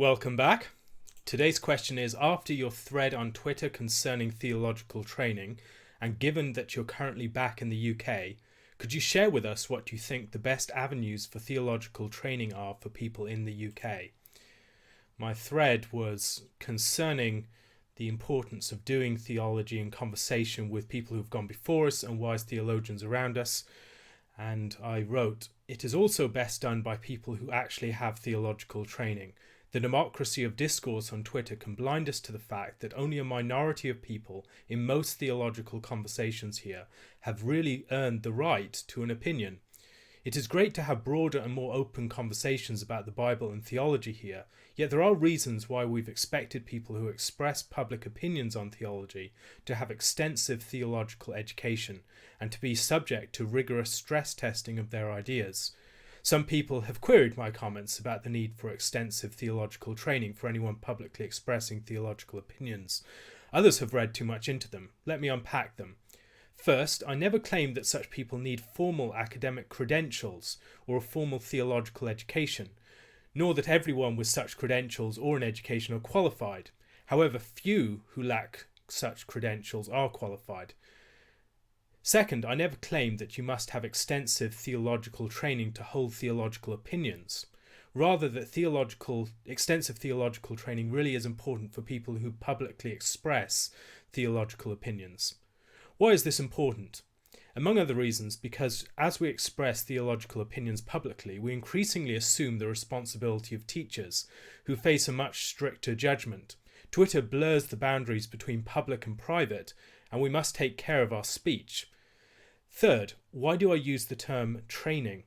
Welcome back. Today's question is, after your thread on Twitter concerning theological training, and given that you're currently back in the UK, could you share with us what you think the best avenues for theological training are for people in the UK? My thread was concerning the importance of doing theology in conversation with people who've gone before us and wise theologians around us. And I wrote, it is also best done by people who actually have theological training. The democracy of discourse on Twitter can blind us to the fact that only a minority of people in most theological conversations here have really earned the right to an opinion. It is great to have broader and more open conversations about the Bible and theology here, yet there are reasons why we've expected people who express public opinions on theology to have extensive theological education and to be subject to rigorous stress testing of their ideas. Some people have queried my comments about the need for extensive theological training for anyone publicly expressing theological opinions. Others have read too much into them. Let me unpack them. First, I never claimed that such people need formal academic credentials or a formal theological education, nor that everyone with such credentials or an education are qualified. However, few who lack such credentials are qualified. Second, I never claimed that you must have extensive theological training to hold theological opinions. Rather, that extensive theological training really is important for people who publicly express theological opinions. Why is this important? Among other reasons, because as we express theological opinions publicly, we increasingly assume the responsibility of teachers who face a much stricter judgment. Twitter blurs the boundaries between public and private, and we must take care of our speech. Third, why do I use the term training?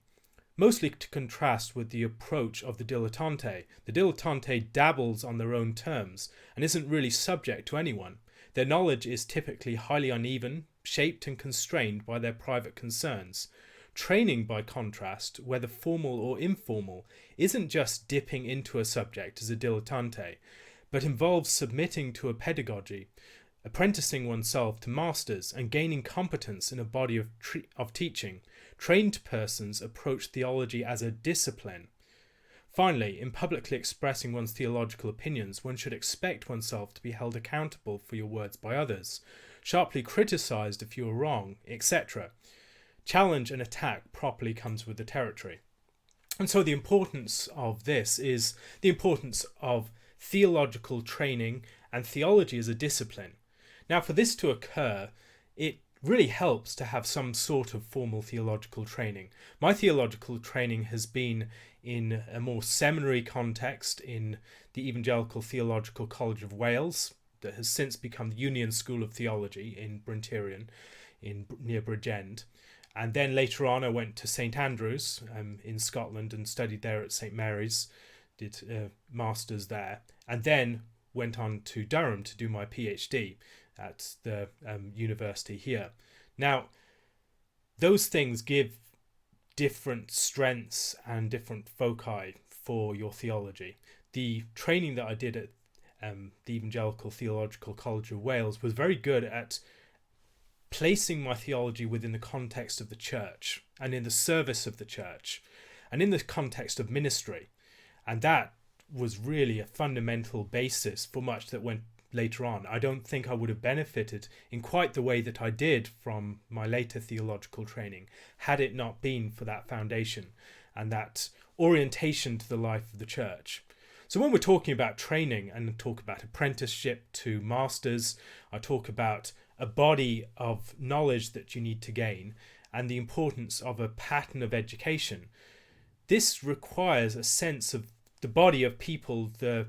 Mostly to contrast with the approach of the dilettante. The dilettante dabbles on their own terms and isn't really subject to anyone. Their knowledge is typically highly uneven, shaped and constrained by their private concerns. Training, by contrast, whether formal or informal, isn't just dipping into a subject as a dilettante, but involves submitting to a pedagogy, apprenticing oneself to masters and gaining competence in a body of teaching. Trained persons approach theology as a discipline. Finally, in publicly expressing one's theological opinions, one should expect oneself to be held accountable for your words by others, sharply criticised if you are wrong, etc. Challenge and attack properly comes with the territory. And so the importance of this is the importance of theological training and theology as a discipline. Now, for this to occur, it really helps to have some sort of formal theological training. My theological training has been in a more seminary context in the Evangelical Theological College of Wales, that has since become the Union School of Theology in Bryntyrion, near Bridgend. And then later on I went to St Andrews in Scotland and studied there at St Mary's, did a master's there, and then went on to Durham to do my PhD at the university here. Now, those things give different strengths and different foci for your theology. The training that I did at the Evangelical Theological College of Wales was very good at placing my theology within the context of the church and in the service of the church and in the context of ministry. And that was really a fundamental basis for much that went later on. I don't think I would have benefited in quite the way that I did from my later theological training had it not been for that foundation and that orientation to the life of the church. So when we're talking about training and talk about apprenticeship to masters, I talk about a body of knowledge that you need to gain and the importance of a pattern of education. This requires a sense of the body of people, the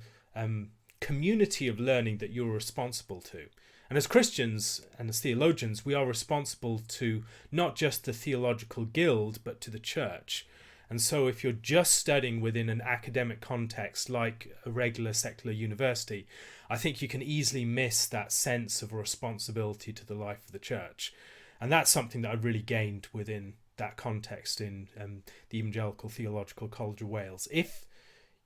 community of learning that you're responsible to. And as Christians and as theologians, we are responsible to not just the theological guild, but to the church. And so if you're just studying within an academic context like a regular secular university, I think you can easily miss that sense of responsibility to the life of the church. And that's something that I really gained within that context in the Evangelical Theological College of Wales. If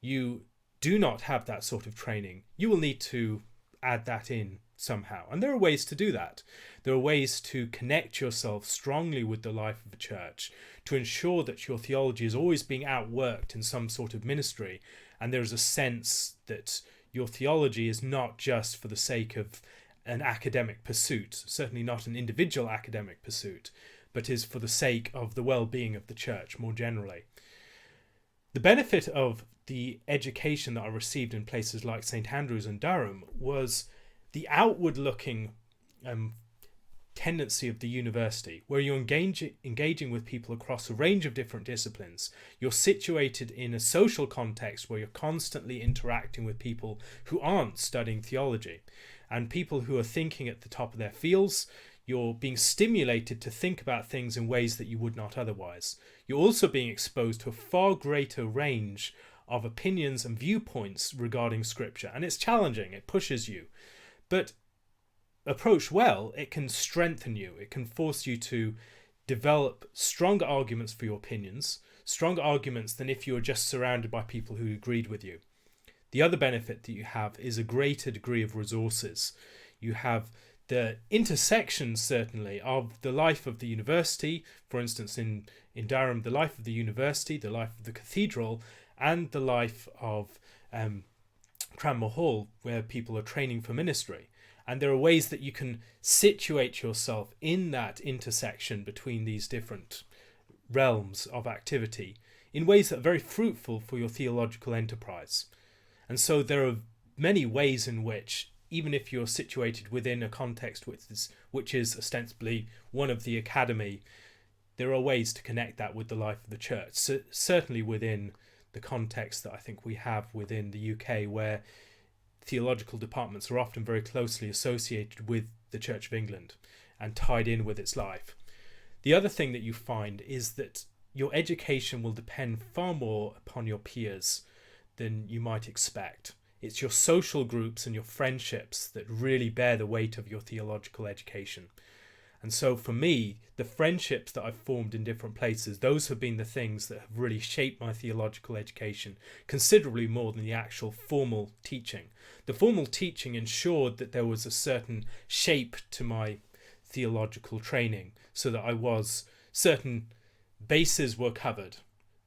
you do not have that sort of training, you will need to add that in somehow. And there are ways to do that. There are ways to connect yourself strongly with the life of the church, to ensure that your theology is always being outworked in some sort of ministry, and there's a sense that your theology is not just for the sake of an academic pursuit, certainly not an individual academic pursuit, but is for the sake of the well-being of the church more generally. The benefit of the education that I received in places like St Andrews and Durham was the outward-looking tendency of the university, where you're engaging with people across a range of different disciplines. You're situated in a social context where you're constantly interacting with people who aren't studying theology and people who are thinking at the top of their fields. You're being stimulated to think about things in ways that you would not otherwise. You're also being exposed to a far greater range of opinions and viewpoints regarding Scripture, and it's challenging, it pushes you. But approached well, it can strengthen you. It can force you to develop stronger arguments for your opinions, stronger arguments than if you were just surrounded by people who agreed with you. The other benefit that you have is a greater degree of resources. You have the intersection, certainly, of the life of the university, for instance, in Durham, the life of the university, the life of the cathedral, and the life of Cranmer Hall, where people are training for ministry. And there are ways that you can situate yourself in that intersection between these different realms of activity in ways that are very fruitful for your theological enterprise. And so there are many ways in which, even if you're situated within a context which is ostensibly one of the academy, there are ways to connect that with the life of the church. So certainly within the context that I think we have within the UK, where theological departments are often very closely associated with the Church of England and tied in with its life. The other thing that you find is that your education will depend far more upon your peers than you might expect. It's your social groups and your friendships that really bear the weight of your theological education. And so for me, the friendships that I've formed in different places, those have been the things that have really shaped my theological education considerably more than the actual formal teaching. The formal teaching ensured that there was a certain shape to my theological training so that certain bases were covered.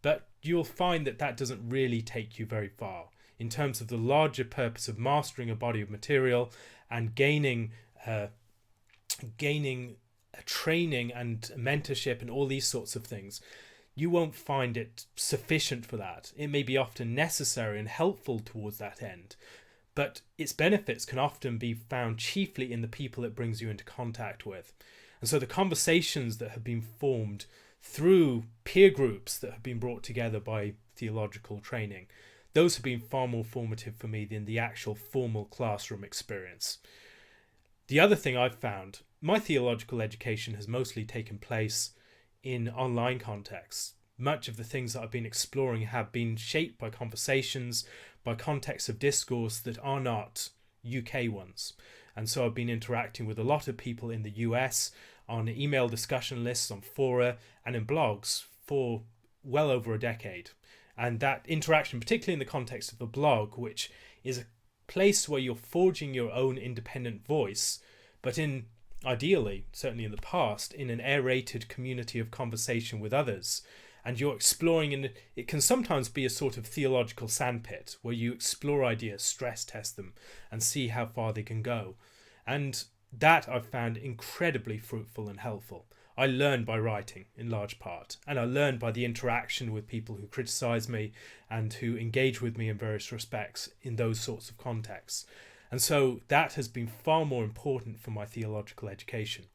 But you'll find that that doesn't really take you very far in terms of the larger purpose of mastering a body of material and gaining a training and mentorship and all these sorts of things. You won't find it sufficient for that. It may be often necessary and helpful towards that end, but its benefits can often be found chiefly in the people it brings you into contact with. And so the conversations that have been formed through peer groups that have been brought together by theological training, those have been far more formative for me than the actual formal classroom experience. The other thing I've found, my theological education has mostly taken place in online contexts. Much of the things that I've been exploring have been shaped by conversations, by contexts of discourse that are not UK ones. And so I've been interacting with a lot of people in the US on email discussion lists, on fora, and in blogs for well over a decade. And that interaction, particularly in the context of a blog, which is a place where you're forging your own independent voice, but ideally, certainly in the past, in an aerated community of conversation with others. And you're exploring, and it can sometimes be a sort of theological sandpit where you explore ideas, stress test them, and see how far they can go. And that I've found incredibly fruitful and helpful. I learned by writing in large part, and I learned by the interaction with people who criticize me and who engage with me in various respects in those sorts of contexts. And so that has been far more important for my theological education.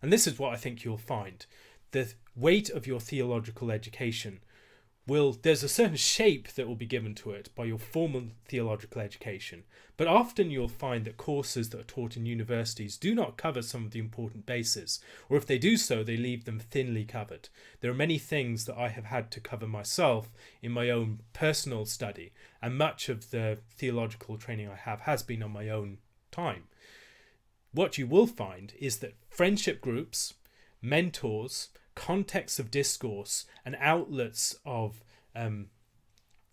And this is what I think you'll find. The weight of your theological education there's a certain shape that will be given to it by your formal theological education, but often you'll find that courses that are taught in universities do not cover some of the important bases, or if they do so, they leave them thinly covered. There are many things that I have had to cover myself in my own personal study, and much of the theological training I have has been on my own time. What you will find is that friendship groups, mentors, contexts of discourse, and outlets of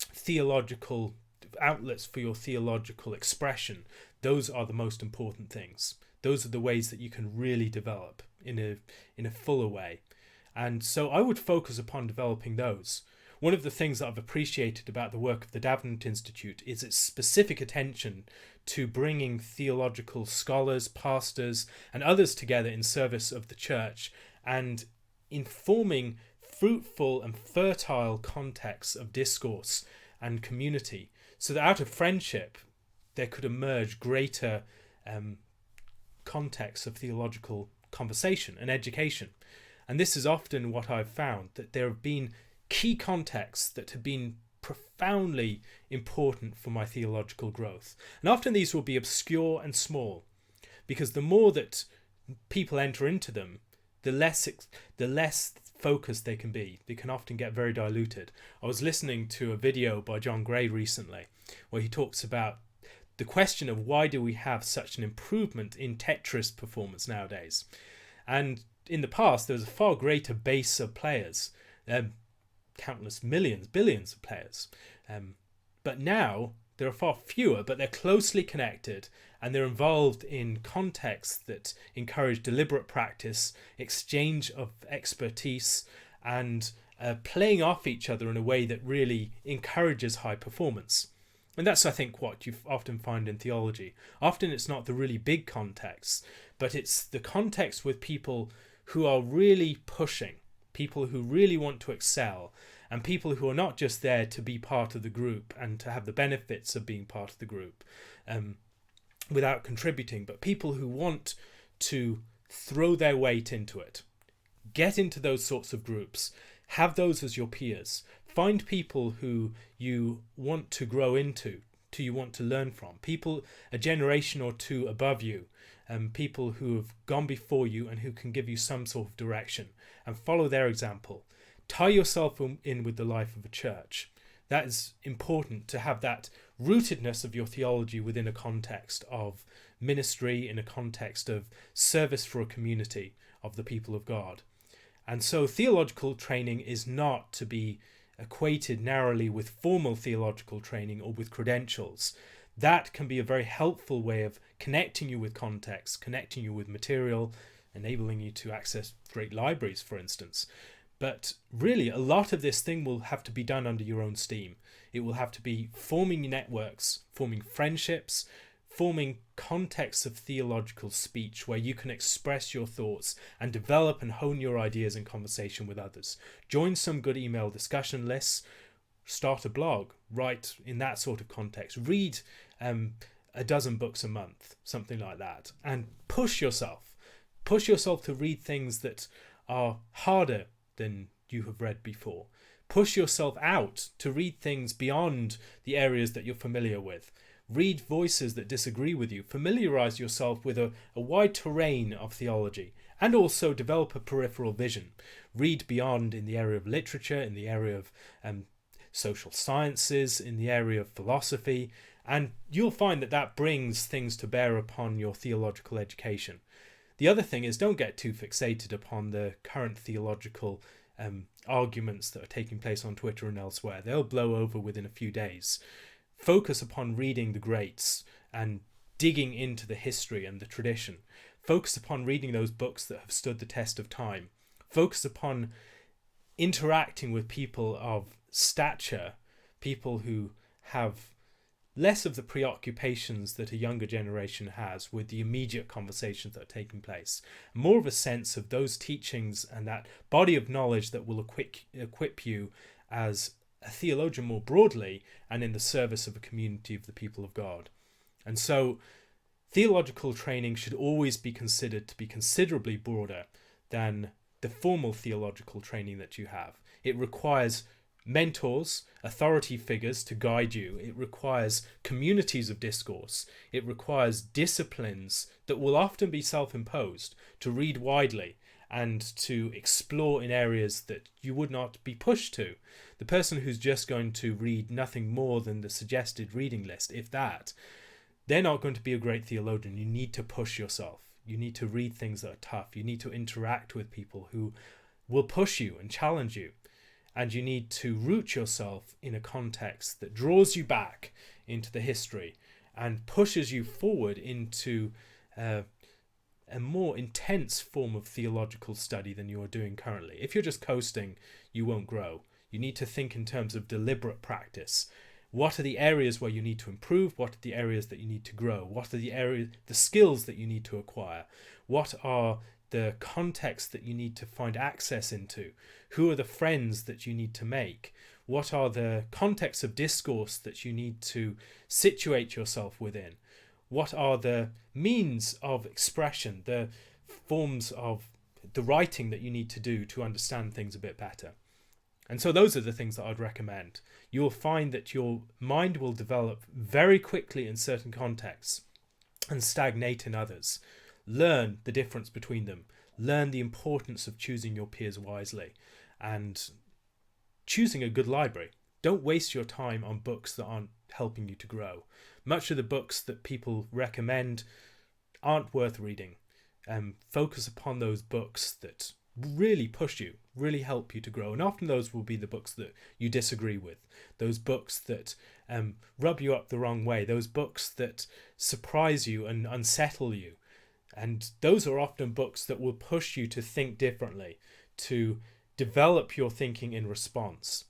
theological outlets for your theological expression, those are the most important things. Those are the ways that you can really develop in a fuller way. And so I would focus upon developing those. one of the things that I've appreciated about the work of the Davenant Institute is its specific attention to bringing theological scholars, pastors, and others together in service of the church and informing fruitful and fertile contexts of discourse and community, so that out of friendship there could emerge greater contexts of theological conversation and education. And this is often what I've found, that there have been key contexts that have been profoundly important for my theological growth. And often these will be obscure and small, because the more that people enter into them, the less focused they can be. They can often get very diluted. I was listening to a video by John Gray recently where he talks about the question of why do we have such an improvement in Tetris performance nowadays. And in the past, there was a far greater base of players, countless millions, billions of players. But now there are far fewer, but they're closely connected and they're involved in contexts that encourage deliberate practice, exchange of expertise, and playing off each other in a way that really encourages high performance. And that's, I think, what you often find in theology. Often it's not the really big contexts, but it's the context with people who are really pushing, people who really want to excel, and people who are not just there to be part of the group and to have the benefits of being part of the group without contributing, but people who want to throw their weight into it. Get into those sorts of groups. Have those as your peers. Find people who you want to grow into, who you want to learn from. People a generation or two above you, people who have gone before you and who can give you some sort of direction, and follow their example. Tie yourself in with the life of a church. That is important, to have that rootedness of your theology within a context of ministry, in a context of service for a community of the people of God. And so theological training is not to be equated narrowly with formal theological training or with credentials. That can be a very helpful way of connecting you with context, connecting you with material, enabling you to access great libraries, for instance. But really, a lot of this thing will have to be done under your own steam. It will have to be forming networks, forming friendships, forming contexts of theological speech where you can express your thoughts and develop and hone your ideas in conversation with others. Join some good email discussion lists, start a blog, write in that sort of context, read a dozen books a month, something like that, and push yourself to read things that are harder than you have read before. Push yourself out to read things beyond the areas that you're familiar with. Read voices that disagree with you. Familiarize yourself with a wide terrain of theology, and also develop a peripheral vision. Read beyond in the area of literature, in the area of social sciences, in the area of philosophy, and you'll find that brings things to bear upon your theological education. The other thing is, don't get too fixated upon the current theological arguments that are taking place on Twitter and elsewhere. They'll blow over within a few days. Focus upon reading the greats and digging into the history and the tradition. Focus upon reading those books that have stood the test of time. Focus upon interacting with people of stature, people who have less of the preoccupations that a younger generation has with the immediate conversations that are taking place. More of a sense of those teachings and that body of knowledge that will equip you as a theologian more broadly and in the service of a community of the people of God. And so theological training should always be considered to be considerably broader than the formal theological training that you have. It requires mentors, authority figures to guide you. It requires communities of discourse. It requires disciplines that will often be self-imposed, to read widely and to explore in areas that you would not be pushed to. The person who's just going to read nothing more than the suggested reading list, if that, they're not going to be a great theologian. You need to push yourself. You need to read things that are tough. You need to interact with people who will push you and challenge you. And you need to root yourself in a context that draws you back into the history and pushes you forward into a more intense form of theological study than you are doing currently. If you're just coasting, you won't grow. You need to think in terms of deliberate practice. What are the areas where you need to improve? What are the areas that you need to grow? What are the skills that you need to acquire? What are the contexts that you need to find access into? Who are the friends that you need to make? What are the contexts of discourse that you need to situate yourself within? What are the means of expression, the forms of the writing that you need to do to understand things a bit better? And so those are the things that I'd recommend. You will find that your mind will develop very quickly in certain contexts and stagnate in others. Learn the difference between them. Learn the importance of choosing your peers wisely and choosing a good library. Don't waste your time on books that aren't helping you to grow. Much of the books that people recommend aren't worth reading. Focus upon those books that really push you, really help you to grow. And often those will be the books that you disagree with. Those books that rub you up the wrong way. Those books that surprise you and unsettle you. And those are often books that will push you to think differently, to develop your thinking in response.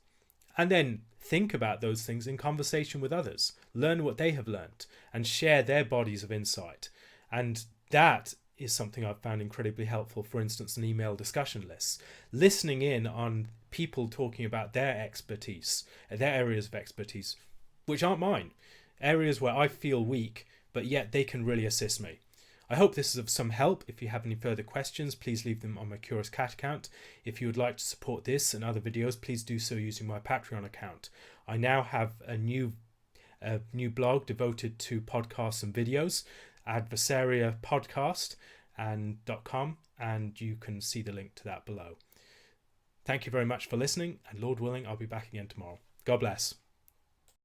And then think about those things in conversation with others. Learn what they have learnt and share their bodies of insight. And that is something I've found incredibly helpful. For instance, an email discussion lists. Listening in on people talking about their expertise, their areas of expertise, which aren't mine. Areas where I feel weak, but yet they can really assist me. I hope this is of some help. If you have any further questions, please leave them on my Curious Cat account. If you would like to support this and other videos, please do so using my Patreon account. I now have a new blog devoted to podcasts and videos, adversariapodcast.com, and you can see the link to that below. Thank you very much for listening, and Lord willing, I'll be back again tomorrow. God bless.